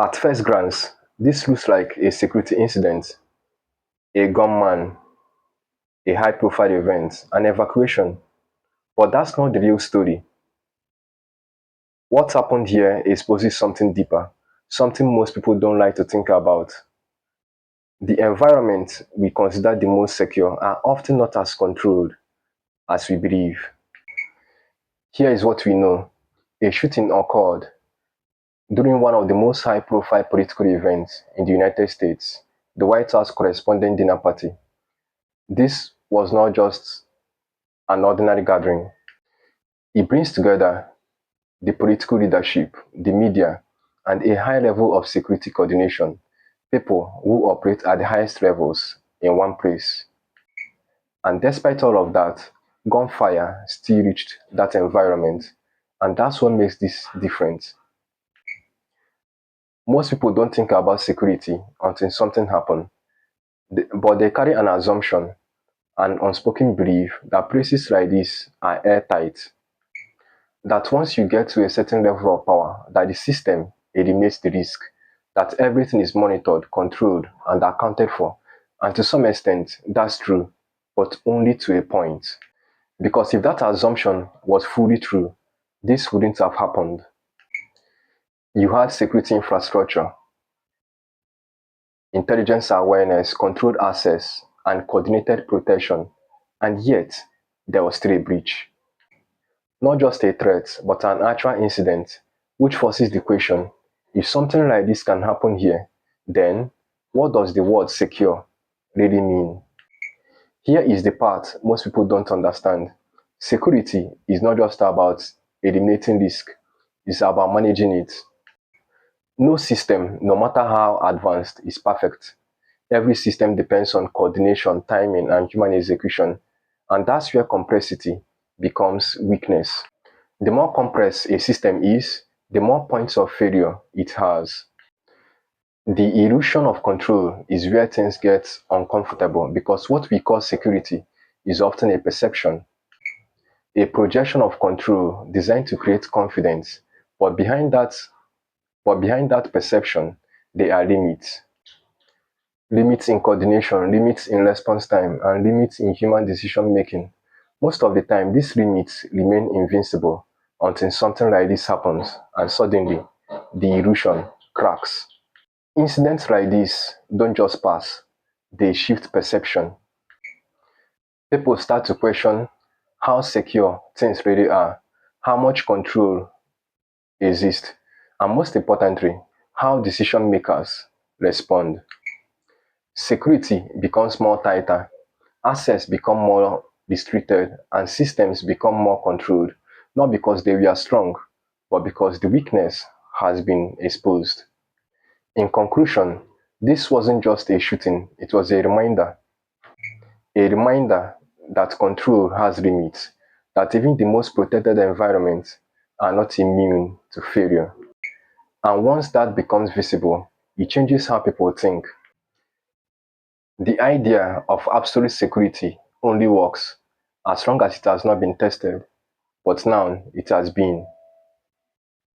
At first glance, this looks like a security incident, a gunman, a high-profile event, an evacuation. But that's not the real story. What happened here exposes something deeper, something most people don't like to think about. The environment we consider the most secure are often not as controlled as we believe. Here is what we know. A shooting occurred during one of the most high-profile political events in the United States, the White House Correspondents Dinner party. This was not just an ordinary gathering. It brings together the political leadership, the media, and a high level of security coordination, people who operate at the highest levels in one place. And despite all of that, gunfire still reached that environment, and that's what makes this different. Most people don't think about security until something happens, but they carry an assumption, an unspoken belief that places like this are airtight, that once you get to a certain level of power, that the system eliminates the risk, that everything is monitored, controlled, and accounted for. And to some extent, that's true, but only to a point. Because if that assumption was fully true, this wouldn't have happened. You had security infrastructure, intelligence awareness, controlled access, and coordinated protection, and yet there was still a breach. Not just a threat, but an actual incident, which forces the question, if something like this can happen here, then what does the word secure really mean? Here is the part most people don't understand. Security is not just about eliminating risk, it's about managing it. No system, no matter how advanced, is perfect. Every system depends on coordination, timing, and human execution, and that's where complexity becomes weakness. The more complex a system is, the more points of failure it has. The illusion of control is where things get uncomfortable because what we call security is often a perception, a projection of control designed to create confidence. But behind that perception, there are limits. Limits in coordination, limits in response time, and limits in human decision making. Most of the time, these limits remain invincible until something like this happens, and suddenly, the illusion cracks. Incidents like this don't just pass, they shift perception. People start to question how secure things really are, how much control exists, and most importantly, how decision makers respond. Security becomes more tighter, access become more restricted, and systems become more controlled, not because they were strong, but because the weakness has been exposed. In conclusion, this wasn't just a shooting, it was a reminder that control has limits, that even the most protected environments are not immune to failure. And once that becomes visible, it changes how people think. The idea of absolute security only works as long as it has not been tested, but now it has been.